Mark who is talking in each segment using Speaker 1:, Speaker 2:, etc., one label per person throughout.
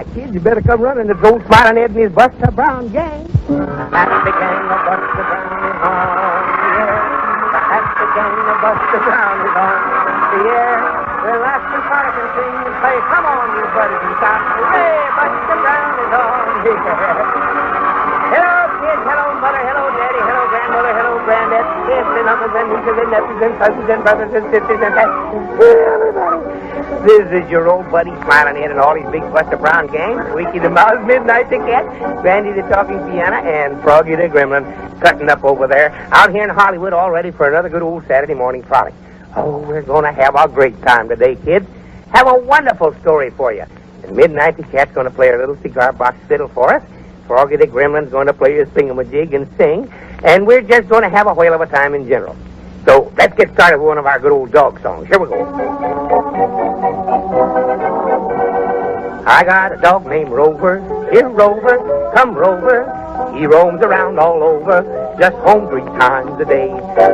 Speaker 1: Hi, kids, you better come running. It's old Smilin Ed and his Buster Brown gang. That's the gang of Buster Brown is on the air. That's the gang of Buster Brown is on the air. We'll laugh and frolic and sing and play. Come on, you buddies, and shout. Hooray, Buster Brown is on the air. Hello, kids. Hello, mother. Hello, daddy. Hello, grandmother. Hello, granddad. Aunts and uncles and nieces and nephews and cousins and brothers and sisters and everybody. This is your old buddy Smilin Ed and all his big Buster Brown gang. Squeaky the Mouse, Midnight the Cat, Grandy the Talking Piano, and Froggy the Gremlin cutting up over there out here in Hollywood, all ready for another good old Saturday morning frolic. Oh, we're going to have a great time today, kids. Have a wonderful story for you. And Midnight the Cat's going to play a little cigar box fiddle for us. Froggy the Gremlin's going to play his thingamajig and sing. And we're just going to have a whale of a time in general. So let's get started with one of our good old dog songs. Here we go. I got a dog named Rover. Here, Rover, come Rover. He roams around all over, just home 3 times a day.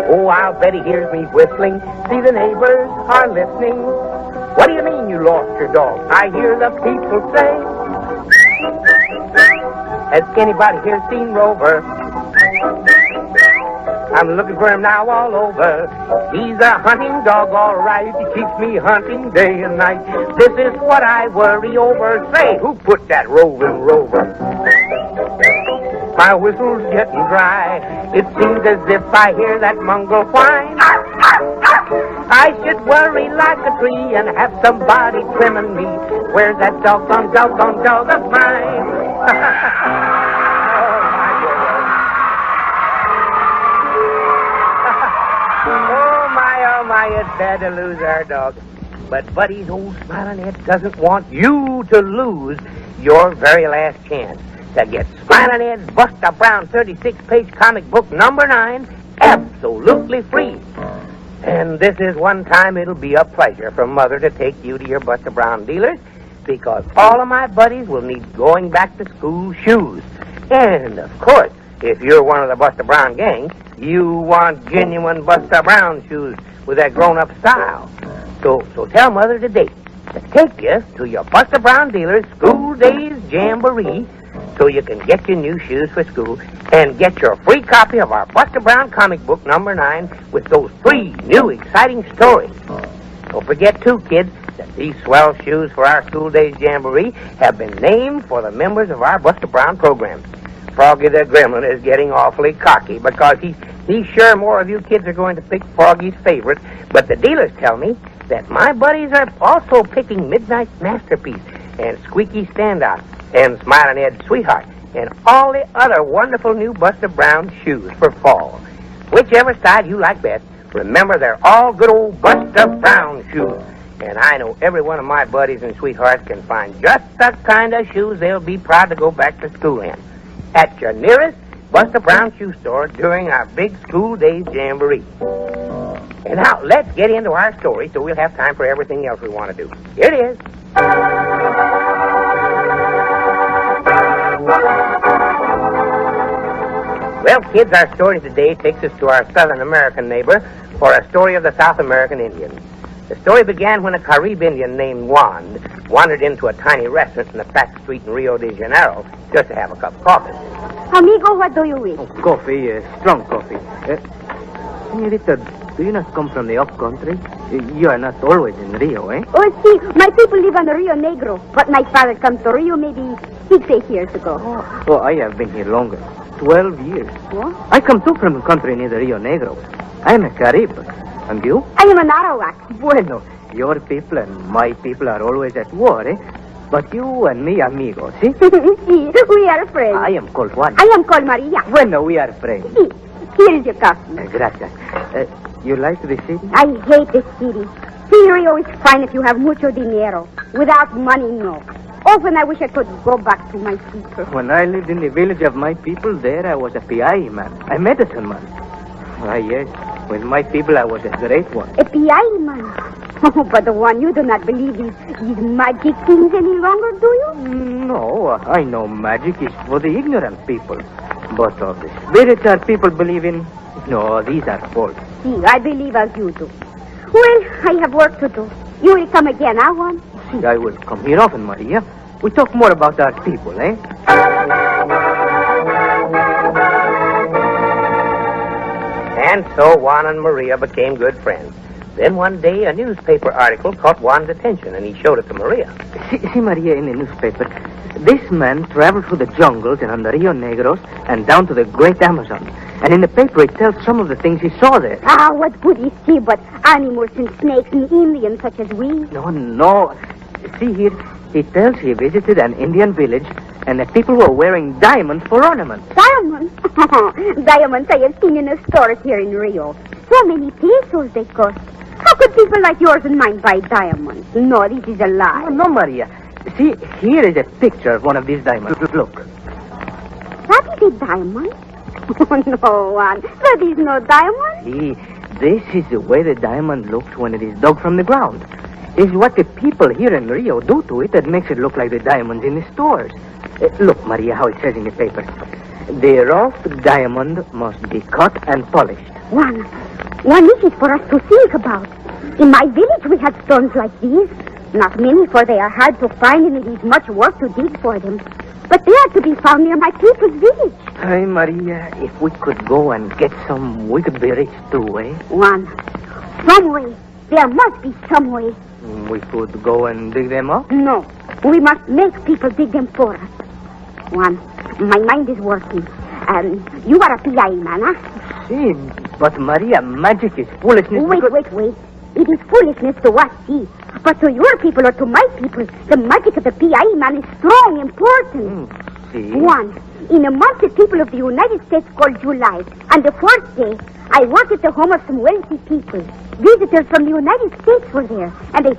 Speaker 1: Oh, I'll bet he hears me whistling. See, the neighbors are listening. What do you mean you lost your dog? I hear the people say. Has anybody here seen Rover? I'm looking for him now all over. He's a hunting dog, all right. He keeps me hunting day and night. This is what I worry over. Say, who put that roving Rover? My whistle's getting dry. It seems as if I hear that mongrel whine. I should worry like a tree and have somebody trimming me. Where's that doggone dog of mine? Oh, my, it's bad to lose our dog. But Buddy's old Smilin Ed doesn't want you to lose your very last chance to get Smilin Ed's Buster Brown 36-page comic book number 9 absolutely free. And this is one time it'll be a pleasure for Mother to take you to your Buster Brown dealers, because all of my buddies will need going back to school shoes. And, of course, if you're one of the Buster Brown gang, you want genuine Buster Brown shoes with that grown-up style. So tell Mother today to take you to your Buster Brown dealer's School Days Jamboree so you can get your new shoes for school and get your free copy of our Buster Brown comic book number 9 with those 3 new exciting stories. Don't forget, too, kids, that these swell shoes for our School Days Jamboree have been named for the members of our Buster Brown program. Froggy the Gremlin is getting awfully cocky because he's sure more of you kids are going to pick Froggy's favorite, but the dealers tell me that my buddies are also picking Midnight Masterpiece and Squeaky Standout and Smilin Ed's Sweetheart and all the other wonderful new Buster Brown shoes for fall. Whichever side you like best, remember they're all good old Buster Brown shoes. And I know every one of my buddies and sweethearts can find just the kind of shoes they'll be proud to go back to school in at your nearest Buster Brown shoe store during our big School Days Jamboree. And now, let's get into our story so we'll have time for everything else we want to do. Here it is. Well, kids, our story today takes us to our Southern American neighbor for a story of the South American Indians. The story began when a Caribe Indian named Juan wandered into a tiny restaurant in a back street in Rio de Janeiro just to have a cup of coffee.
Speaker 2: Amigo, what do you wish?
Speaker 3: Oh, coffee, strong coffee. Senorita, do you not come from the up-country? You are not always in Rio, eh?
Speaker 2: Oh, see, my people live on the Rio Negro, but my father come to Rio maybe 6-8 years ago.
Speaker 3: Oh, I have been here longer. 12 years.
Speaker 2: What?
Speaker 3: I come too from a country near the Rio Negro. I am a Caribe. And you?
Speaker 2: I am an Arawak.
Speaker 3: Bueno, your people and my people are always at war, eh? But you and me, amigos, see?
Speaker 2: Sí, we are friends.
Speaker 3: I am called Juan.
Speaker 2: I am called Maria.
Speaker 3: Bueno, we are friends.
Speaker 2: Sí, here is your coffee.
Speaker 3: Gracias. You like the city?
Speaker 2: I hate the city. See, Rio is fine if you have mucho dinero. Without money, no. Often I wish I could go back to my people.
Speaker 3: When I lived in the village of my people, there I was a PI man, a medicine man. Ah, yes. With my people, I was a great one.
Speaker 2: A PI man. Oh, but the one you do not believe these magic things any longer, do you?
Speaker 3: No, I know magic is for the ignorant people. But of the spirits our people believe in, no, these are false.
Speaker 2: See, I believe as you do. Well, I have work to do. You will come again, Juan?
Speaker 3: See, I will come here often, Maria. we talk more about our people, eh?
Speaker 1: And so Juan and Maria became good friends. Then one day, a newspaper article caught Juan's attention, and he showed it to Maria.
Speaker 3: See, Maria, in the newspaper, this man traveled through the jungles and on the Rio Negros and down to the great Amazon. And in the paper, it tells some of the things he saw there.
Speaker 2: Ah, what could he see but animals and snakes and Indians such as we?
Speaker 3: No. See here, he tells he visited an Indian village and the people were wearing diamonds for ornaments.
Speaker 2: Diamonds? Diamonds I have seen in the stores here in Rio. So many pesos they cost. How could people like yours and mine buy diamonds? No, this is a lie.
Speaker 3: No, Maria. See, here is a picture of one of these diamonds. Look.
Speaker 2: That is a diamond? Oh, no, Juan. That is no diamond.
Speaker 3: See, this is the way the diamond looks when it is dug from the ground. It's what the people here in Rio do to it that makes it look like the diamonds in the stores. Look, Maria, how it says in the paper. The rough diamond must be cut and polished.
Speaker 2: Juan, this is for us to think about. In my village we had stones like these. Not many, for they are hard to find and it is much work to dig for them. But they are to be found near my people's village.
Speaker 3: Hey, Maria, if we could go and get some, we could be rich too, eh?
Speaker 2: Juan, some way. There must be some way.
Speaker 3: We could go and dig them up?
Speaker 2: No, we must make people dig them for us. Juan, my mind is working. You are a PI man, huh?
Speaker 3: See, but Maria, magic is foolishness.
Speaker 2: Wait. It is foolishness to us, see. But to your people or to my people, the magic of the PI man is strong, important.
Speaker 3: See?
Speaker 2: Juan, in a month the people of the United States called July. And the fourth day, I worked at the home of some wealthy people. Visitors from the United States were there. And a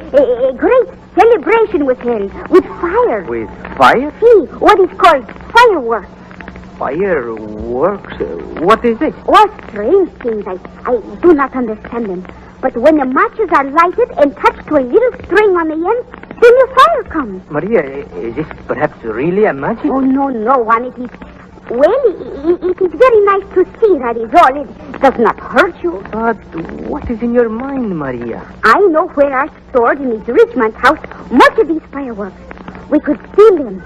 Speaker 2: great celebration was held with fire.
Speaker 3: With fire?
Speaker 2: See, what is called fireworks.
Speaker 3: Fireworks? What is this?
Speaker 2: Oh, strange things. I do not understand them. But when the matches are lighted and touched to a little string on the end, then the fire comes.
Speaker 3: Maria, is this perhaps really a magic?
Speaker 2: Oh, no, Juan. It is... Well, it is very nice to see, that is all. It does not hurt you.
Speaker 3: But what is in your mind, Maria?
Speaker 2: I know where are stored in this rich man's house much of these fireworks. We could steal them.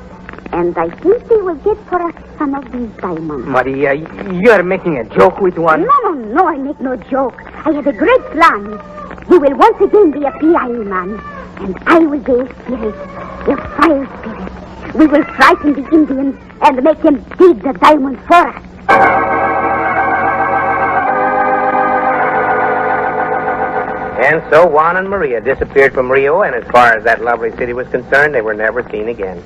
Speaker 2: And I think they will get for us some of these diamonds.
Speaker 3: Maria, you are making a joke with one.
Speaker 2: No, I make no joke. I have a great plan. You will once again be a PI man. And I will be a spirit, a fire spirit. We will frighten the Indians and make them dig the diamonds for us.
Speaker 1: And so Juan and Maria disappeared from Rio, and as far as that lovely city was concerned, they were never seen again.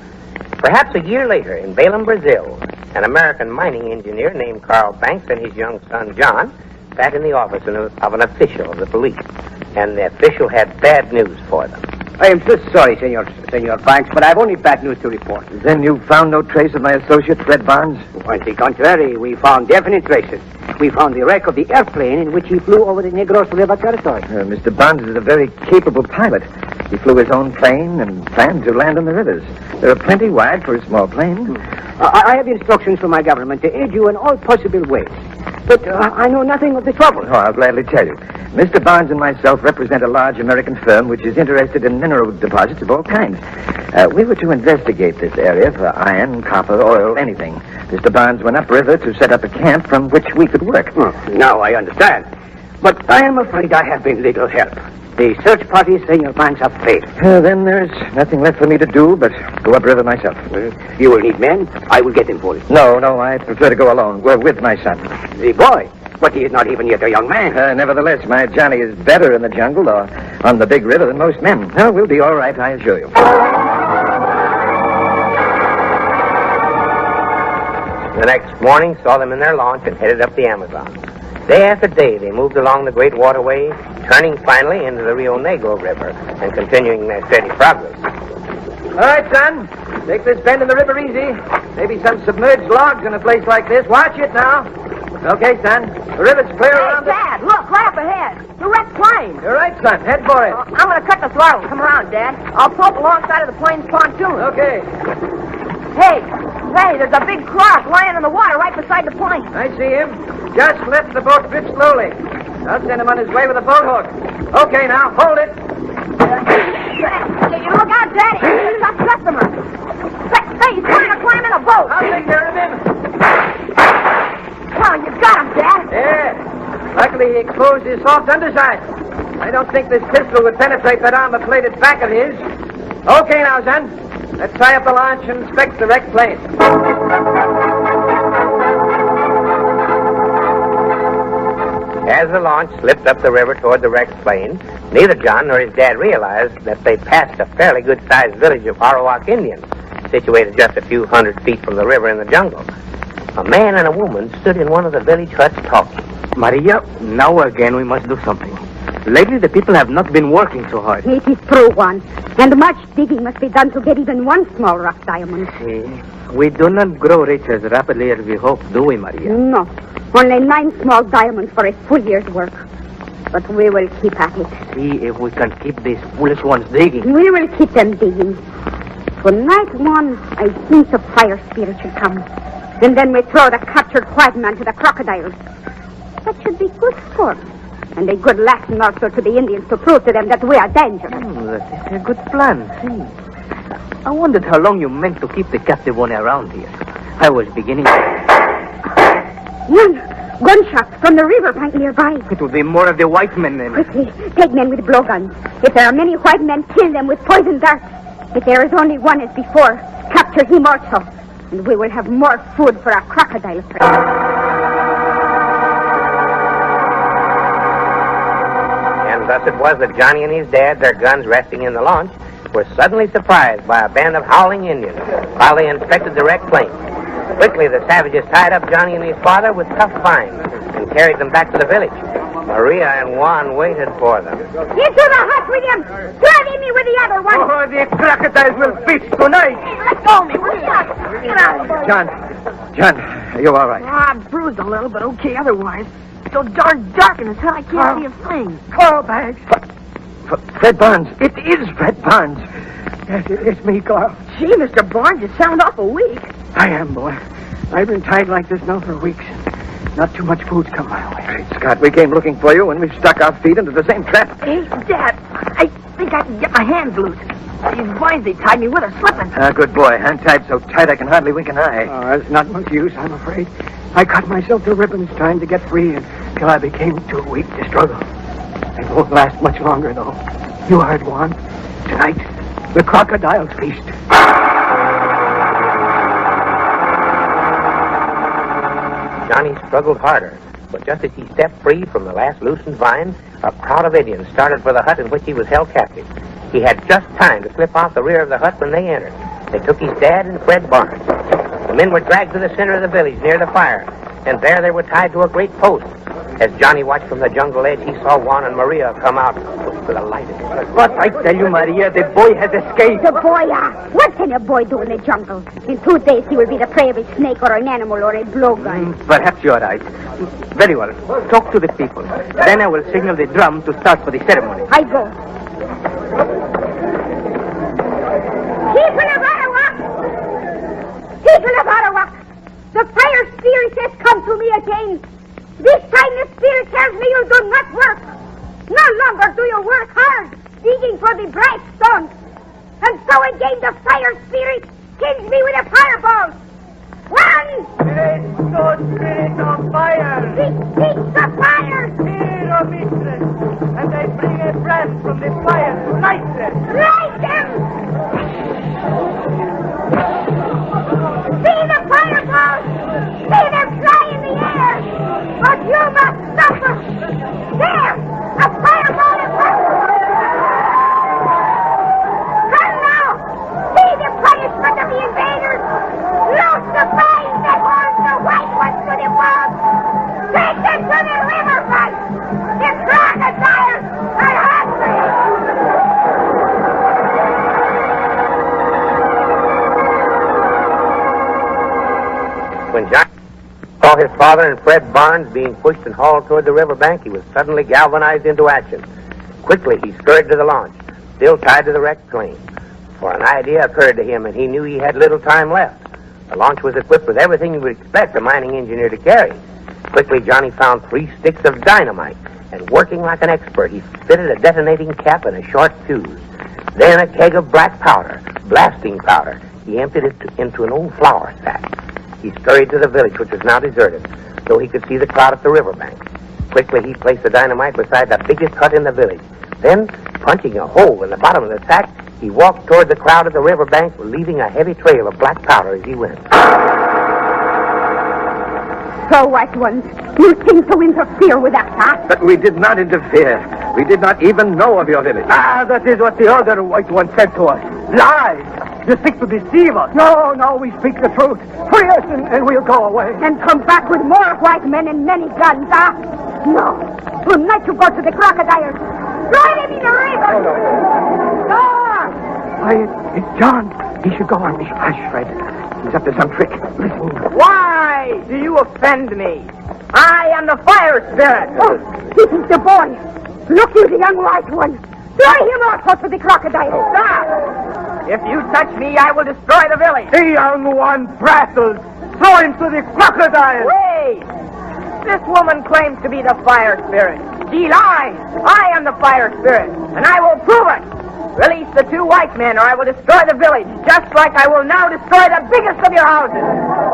Speaker 1: Perhaps a year later, in Belém, Brazil, an American mining engineer named Carl Banks and his young son, John, sat in the office of an official of the police. And the official had bad news for them.
Speaker 4: I am so sorry, Senor Banks, but I have only bad news to report.
Speaker 5: Then you found no trace of my associate, Fred Barnes?
Speaker 4: On the contrary, we found definite traces. We found the wreck of the airplane in which he flew over the Negros River territory.
Speaker 5: Mr. Barnes is a very capable pilot. He flew his own plane and planned to land on the rivers. There are plenty wide for a small plane.
Speaker 4: I have instructions from my government to aid you in all possible ways. But I know nothing of the trouble.
Speaker 5: Oh, I'll gladly tell you. Mr. Barnes and myself represent a large American firm which is interested in mineral deposits of all kinds. We were to investigate this area for iron, copper, oil, anything. Mr. Barnes went upriver to set up a camp from which we could work.
Speaker 4: Now I understand. But I am afraid I have been little help. The search parties, Senor Banks, have failed.
Speaker 5: Then there's nothing left for me to do but go upriver myself.
Speaker 4: You will need men. I will get them for you.
Speaker 5: No, I prefer to go alone. Go with my son.
Speaker 4: The boy? But he is not even yet a young man.
Speaker 5: Nevertheless, my Johnny is better in the jungle or on the big river than most men. No, we'll be all right, I assure you.
Speaker 1: The next morning saw them in their launch and headed up the Amazon. Day after day, they moved along the great waterway, turning finally into the Rio Negro River and continuing their steady progress.
Speaker 3: All right, son. Take this bend in the river easy. Maybe some submerged logs in a place like this. Watch it now. Okay, son. The river's clear around the...
Speaker 6: Dad, look, right up ahead. The wrecked plane.
Speaker 3: You're right, son. Head for it.
Speaker 6: I'm going to cut the throttle. Come around, Dad. I'll pull up alongside of the plane's pontoon.
Speaker 3: Okay.
Speaker 6: Hey, there's a big cross lying in the water right beside the plane.
Speaker 3: I see him. Just let the boat drift slowly. I'll send him on his way with a boat hook. Okay, now, hold it.
Speaker 6: Look out, Daddy. There's some customer.
Speaker 5: we expose his soft underside. I don't think this pistol would penetrate that armor-plated back of his. Okay now, son. Let's tie up the launch and inspect the wrecked plane.
Speaker 1: As the launch slipped up the river toward the wrecked plane, neither John nor his dad realized that they passed a fairly good-sized village of Arawak Indians, situated just a few hundred feet from the river in the jungle. A man and a woman stood in one of the village huts talking.
Speaker 3: Maria, now again we must do something. Lately the people have not been working so hard.
Speaker 2: It is true, Juan. And much digging must be done to get even one small rough diamond.
Speaker 3: See, we do not grow rich as rapidly as we hope, do we, Maria?
Speaker 2: No. Only 9 small diamonds for a full year's work. But we will keep at it.
Speaker 3: See if we can keep these foolish ones digging.
Speaker 2: We will keep them digging. Tonight, Juan, I think the fire spirit should come. And then we throw the captured white man to the crocodiles. That should be good sport. And a good lesson also to the Indians to prove to them that we are dangerous.
Speaker 3: That is a good plan. See, I wondered how long you meant to keep the captive one around here. I was beginning...
Speaker 2: Juan, gunshots from the riverbank nearby.
Speaker 3: It would be more of the white men then.
Speaker 2: Quickly, take men with blowguns. If there are many white men, kill them with poison darts. If there is only one as before, capture him also. And we will have more food for our crocodile friends.
Speaker 1: And thus it was that Johnny and his dad, their guns resting in the launch, were suddenly surprised by a band of howling Indians while they inspected the wrecked plane. Quickly, the savages tied up Johnny and his father with tough vines and carried them back to the village. Maria and Juan waited for them.
Speaker 2: Into the hut with him! Drag him with the other one!
Speaker 5: Oh, the crocodiles will feast tonight.
Speaker 6: Hey, let go of me, will you? Get out of here.
Speaker 5: John, are you all right?
Speaker 6: I'm bruised a little, but okay otherwise. It's so darn dark in this hut, I can't see a thing.
Speaker 5: Carl Bags. Fred Barnes. It is Fred Barnes. Yes, it's me, Carl.
Speaker 6: Gee, Mr. Barnes, you sound awful weak.
Speaker 5: I am, boy. I've been tied like this now for weeks. Not too much food's come my way. Great Scott, we came looking for you, and we've stuck our feet into the same trap.
Speaker 6: Hey, Dad, I think I can get my hands loose. These vines they tied me with are slipping.
Speaker 5: Good boy. I'm tied so tight I can hardly wink an eye. Oh, that's not much use, I'm afraid. I cut myself to ribbons trying to get free until I became too weak to struggle. It won't last much longer, though. You heard, Juan. Tonight, the crocodiles feast.
Speaker 1: Johnny struggled harder, but just as he stepped free from the last loosened vine, a crowd of Indians started for the hut in which he was held captive. He had just time to slip off the rear of the hut when they entered. They took his dad and Fred Barnes. The men were dragged to the center of the village near the fire, and there they were tied to a great post. As Johnny watched from the jungle edge, he saw Juan and Maria come out with a light.
Speaker 3: But I tell you, Maria, the boy has escaped.
Speaker 2: The boy, what can a boy do in the jungle? In 2 days, he will be the prey of a snake or an animal or a blowgun.
Speaker 3: Perhaps you are right. Very well. Talk to the people. Then I will signal the drum to start for the ceremony.
Speaker 2: I go. People of Arawak! People of Arawak! The fire spirit has come to me again. This time the spirit tells me you do not work. No longer do you work hard, digging for the bright stones. And so again the fire spirit kills me with a fireball. One!
Speaker 5: Spirit of fire!
Speaker 2: Speak the fire!
Speaker 5: Spirit of mistress! And I bring a brand from the fire to light them!
Speaker 2: Light them! See the fireballs! See them fly in the air! But you must suffer! There! A fireball in front! Come now! See the punishment of the invaders! Loose the vines that hold the white ones to the wall! Take them to the riverfront! The crocodiles are hungry!
Speaker 1: When Johnny saw his father and Fred Barnes being pushed and hauled toward the riverbank, he was suddenly galvanized into action. Quickly, he scurried to the launch, still tied to the wrecked plane. For an idea occurred to him, and he knew he had little time left. The launch was equipped with everything you would expect a mining engineer to carry. Quickly, Johnny found 3 sticks of dynamite, and working like an expert, he fitted a detonating cap and a short fuse. Then a keg of black powder, blasting powder. He emptied it into an old flour sack. He scurried to the village, which was now deserted, though he could see the crowd at the riverbank. Quickly, he placed the dynamite beside the biggest hut in the village. Then, punching a hole in the bottom of the sack, he walked toward the crowd at the riverbank, leaving a heavy trail of black powder as he went.
Speaker 2: So, white ones, you think to interfere with us, huh?
Speaker 5: But we did not interfere. We did not even know of your village.
Speaker 4: That is what the other white one said to us. Lies! You seek to deceive us. No, we speak the truth. Free us and we'll go away.
Speaker 2: And come back with more white men and many guns, huh? No. Tonight you go to the crocodiles. Throw him in the river! Go!
Speaker 5: Why, it's John. He should go on. Hush, Fred. He's up to some trick. Listen.
Speaker 6: Why do you offend me? I am the fire spirit.
Speaker 2: Oh, this is the boy. Look, you the young white one. Throw him also to the crocodile.
Speaker 6: Stop! If you touch me, I will destroy the village.
Speaker 4: The young one prattles. Throw him to the crocodile.
Speaker 6: Wait! This woman claims to be the fire spirit. She lies. I am the fire spirit, and I will prove it. Release the two white men, or I will destroy the village, just like I will now destroy the biggest of your houses.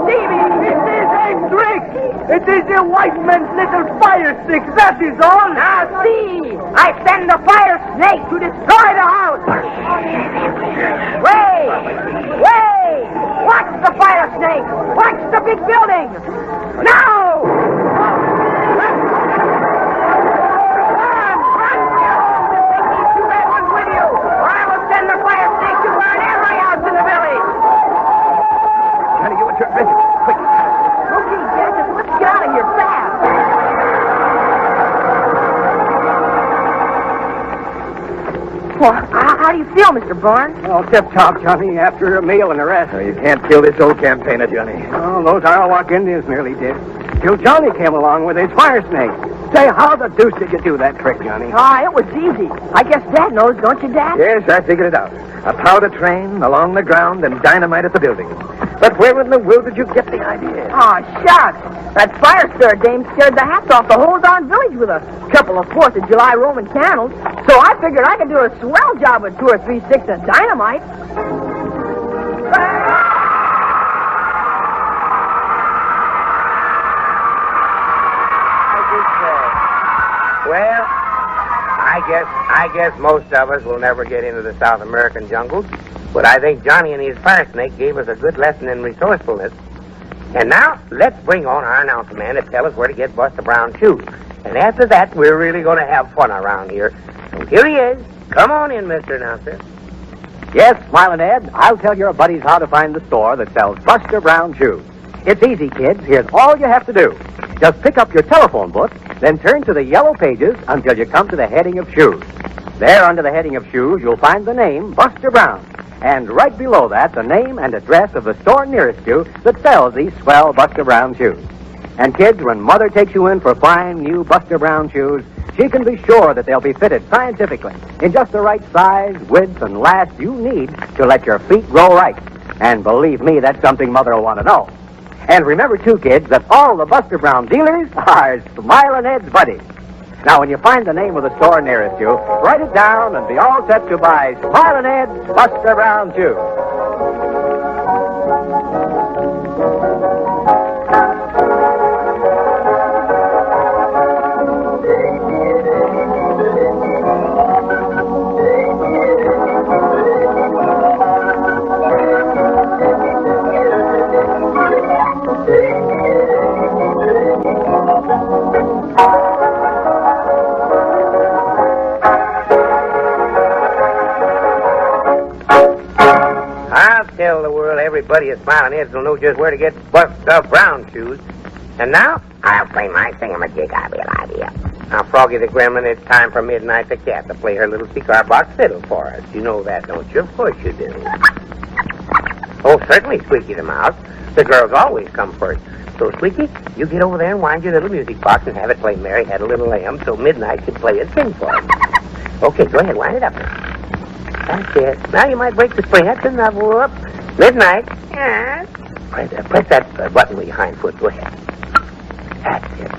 Speaker 6: Stevie!
Speaker 4: It is a trick! It is the white man's little fire stick, that is all!
Speaker 6: Now see! I send the fire snake to destroy the house! Wait! Watch the fire snake! Watch the big building! Now! Well, how do you feel, Mr. Barnes?
Speaker 4: Oh, tip-top, Johnny, after a meal and a rest.
Speaker 5: No, you can't kill this old campaigner, Johnny.
Speaker 4: Oh, those Arawak Indians nearly did. Till Johnny came along with his fire snake. Say, how the deuce did you do that trick, Johnny?
Speaker 6: It was easy. I guess Dad knows, don't you, Dad?
Speaker 5: Yes, I figured it out. A powder train along the ground and dynamite at the building. But where in the world did you get the idea?
Speaker 6: Oh, shucks. That fire spirit dame scared the hats off the whole darn village with a couple of 4th of July Roman candles. So I figured I could do a swell job with 2 or 3 sticks of dynamite.
Speaker 1: Well, I guess most of us will never get into the South American jungles, but I think Johnny and his fire snake gave us a good lesson in resourcefulness. And now, let's bring on our announcer man to tell us where to get Buster Brown's shoes. And after that, we're really going to have fun around here. So here he is. Come on in, Mr. Announcer.
Speaker 7: Yes, Smilin Ed, I'll tell your buddies how to find the store that sells Buster Brown shoes. It's easy, kids. Here's all you have to do. Just pick up your telephone book, then turn to the yellow pages until you come to the heading of shoes. There, under the heading of shoes, you'll find the name Buster Brown. And right below that, the name and address of the store nearest you that sells these swell Buster Brown shoes. And kids, when Mother takes you in for fine new Buster Brown shoes, she can be sure that they'll be fitted scientifically in just the right size, width, and last you need to let your feet grow right. And believe me, that's something Mother will want to know. And remember, too, kids, that all the Buster Brown dealers are Smilin Ed's buddies. Now, when you find the name of the store nearest you, write it down and be all set to buy Smilin Ed's Buster Brown shoes.
Speaker 1: Tell the world everybody at Smilin' Ed's will know just where to get Buster Brown shoes. And now, I'll play my thingamajig idea. Now, Froggy the Gremlin, it's time for Midnight the Cat to play her little cigar box fiddle for us. You know that, don't you? Of course you do. Oh, certainly, Squeaky the Mouse. The girls always come first. So, Squeaky, you get over there and wind your little music box and have it play Mary Had a Little Lamb so Midnight can play and sing for us. Okay, go ahead, wind it up. That's it. Now you might break the spring. That's enough. Whoop. Midnight. Yes. Press that button with your hind foot. Go ahead. That's it.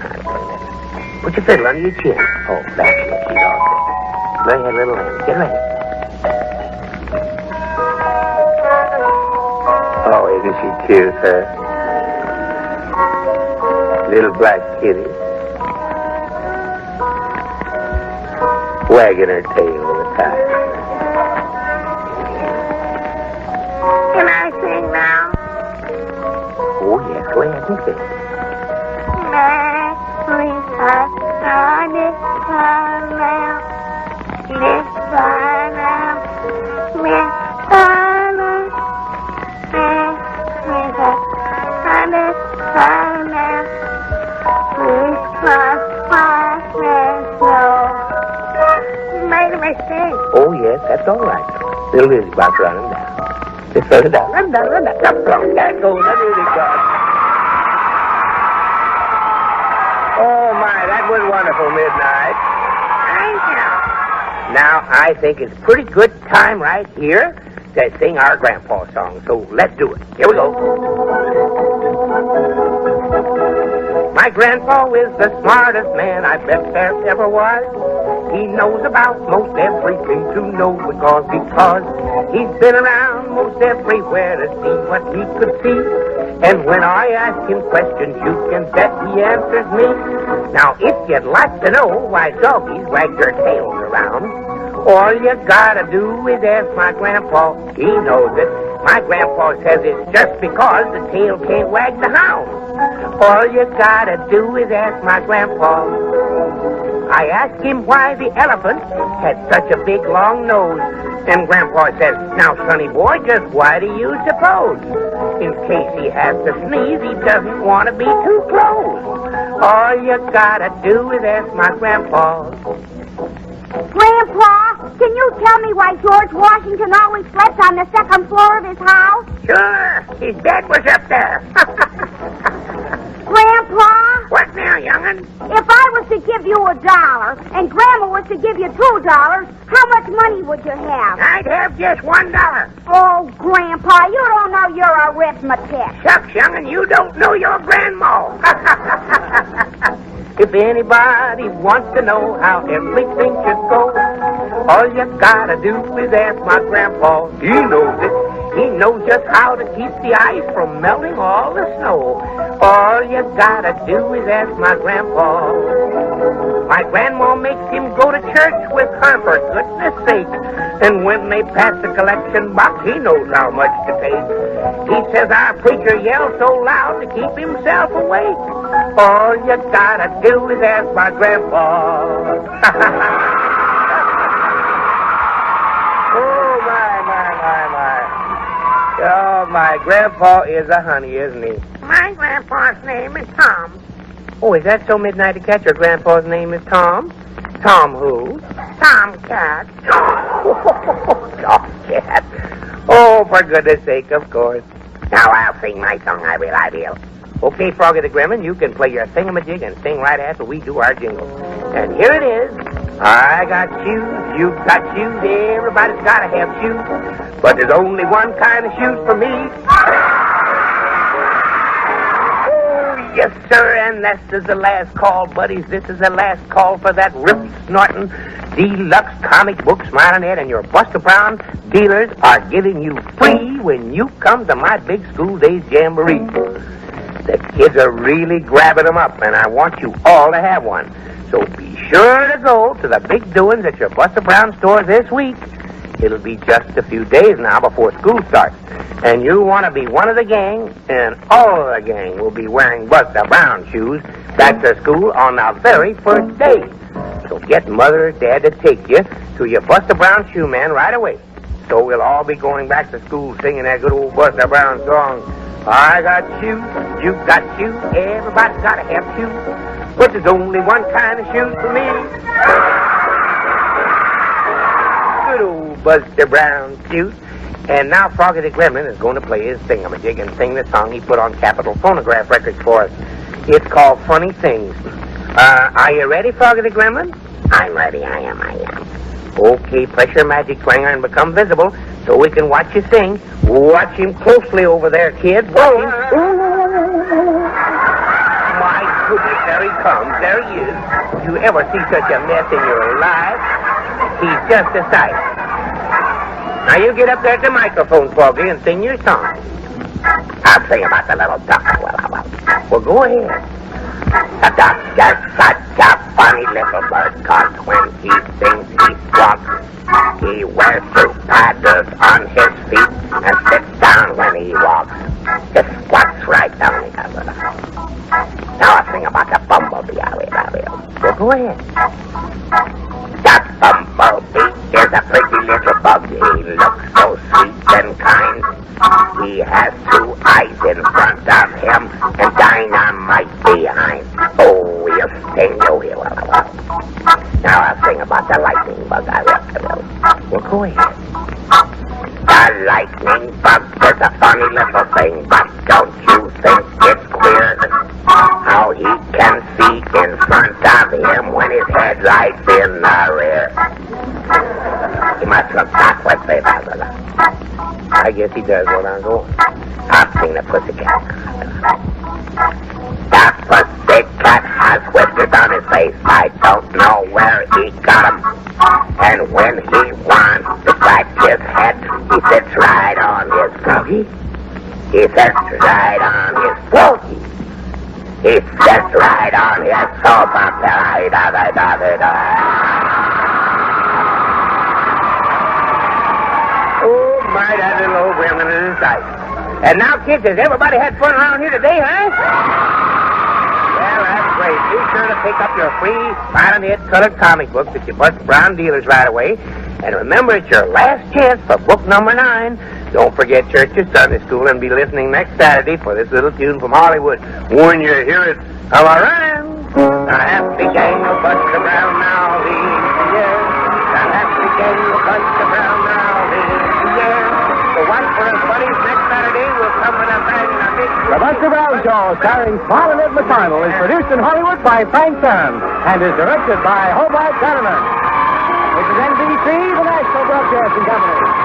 Speaker 1: Put your fiddle under your chin. Oh, that's it. She's all set. Go ahead, little hand. Get ready. Oh, isn't she cute, huh? Little black kitty. wagging her tail all the time.
Speaker 2: Can I sing now?
Speaker 1: Oh, yes, go ahead and sing. Oh, yes, that's all right. Little Lizzie Bob's running down. Just run it down. Run down, run down. Come on, there it goes. That really goes. Oh, my, that was wonderful, Midnight.
Speaker 2: Thank you.
Speaker 1: Now, I think it's pretty good time right here to sing our Grandpa song. So let's do it. Here we go. My grandpa is the smartest man I bet there ever was. He knows about most everything to know because he's been around most everywhere to see what he could see. And when I ask him questions, you can bet he answers me. Now, if you'd like to know why doggies wag their tails around, all you gotta do is ask my grandpa. He knows it. My grandpa says it's just because the tail can't wag the hound. All you gotta do is ask my grandpa. I asked him why the elephant had such a big, long nose. And Grandpa says, now, sonny boy, just why do you suppose? In case he has to sneeze, he doesn't want to be too close. All you gotta do is ask my grandpa.
Speaker 2: Grandpa, can you tell me why George Washington always slept on the second floor of his house?
Speaker 1: Sure, his bed was up there.
Speaker 2: Grandpa?
Speaker 1: What now, young'un?
Speaker 2: If I was to give you $1 and Grandma was to give you $2, how much money would you have?
Speaker 1: I'd have just $1.
Speaker 2: Oh, Grandpa, you don't know your arithmetic.
Speaker 1: Shucks, young'un, you don't know your grandma. If anybody wants to know how everything should go, all you gotta do is ask my grandpa. He knows it. He knows just how to keep the ice from melting all the snow. All you gotta do is ask my grandpa. My grandma makes him go to church with her, for goodness sake. And when they pass the collection box, he knows how much to take. He says our preacher yells so loud to keep himself awake. All you gotta do is ask my grandpa. Oh, my grandpa is a honey, isn't he?
Speaker 2: My grandpa's name is Tom.
Speaker 1: Oh, is that so, Midnight to Catch? Your grandpa's name is Tom? Tom who?
Speaker 2: Tomcat.
Speaker 1: Tomcat. Oh, for goodness sake, of course. Now I'll sing my song, I will. Okay, Froggy the Gremlin, you can play your thingamajig and sing right after we do our jingle. And here it is. I got shoes, you've got shoes, everybody's got to have shoes. But there's only one kind of shoes for me. Oh, yes, sir, and this is the last call, buddies. This is the last call for that rip-snorting deluxe comic book Smilin Ed, and your Buster Brown dealers are giving you free when you come to my big school days jamboree. The kids are really grabbing them up, and I want you all to have one. So be sure to go to the big doings at your Buster Brown store this week. It'll be just a few days now before school starts. And you want to be one of the gang, and all of the gang will be wearing Buster Brown shoes back to school on the very first day. So get Mother or Dad to take you to your Buster Brown shoe man right away. So we'll all be going back to school singing that good old Buster Brown song. I got shoes, you got shoes, everybody's got to have shoes. But there's only one kind of shoes for me. Good old Buster Brown shoes. And now Froggy the Gremlin is going to play his thingamajig and sing the song he put on Capitol Phonograph Records for us. It's called Funny Things. Are you ready, Froggy the Gremlin? I'm ready, I am. Okay, press your magic twanger and become visible so we can watch you sing. Watch him closely over there, kids. Watch him. My goodness, there he comes. There he is. You ever see such a mess in your life? He's just a sight. Now you get up there at the microphone, Froggy, and sing your song. I'll sing about the little duck. Well, go ahead. The doctor's such a funny little bird, 'cause when he sings, he squawks. He wears two paddles on his feet and sits down when he walks. Just squats right down. Now I'll sing about the bumblebee. Well, go ahead. The bumblebee is a pretty little bug. He looks so sweet and kind. He has two eyes in front of him and dynamite behind. Oh, he'll sting you. Now I'll sing about the lightning bug. Well, go ahead. The lightning bug is a funny little thing, but don't you think it's queer how he can see in front of him when his head lies in the rear? He must look backwards, baby. I guess he does when I'm going. I'll sing the pussycat. The pussycat has whiskers on his face. I don't know where he got 'em. And when he wants to scratch his head, he sits right on his froggy. He sits right on his froggy. He sits right on his sofa. Oh, my, that little old gremlin is inside. And now, kids, has everybody had fun around here today, huh? Well, that's great. Be sure to pick up your free Smilin Ed colored comic books at your Buster Brown dealers right away. And remember, it's your last chance for book number 9. Don't forget church or Sunday school and be listening next Saturday for this little tune from Hollywood. When you hear it, how I run. The happy gang of Buster Brown now leaves the air. The happy gang of Buster Brown now leaves the air. So watch for us, buddies. Next Saturday we'll come with a bang and a big...
Speaker 7: The Buster Brown Show, starring Smilin Ed McConnell, is produced in Hollywood by Frank Sam and is directed by Hobart Bannerman. This is NBC, the National Broadcasting Company.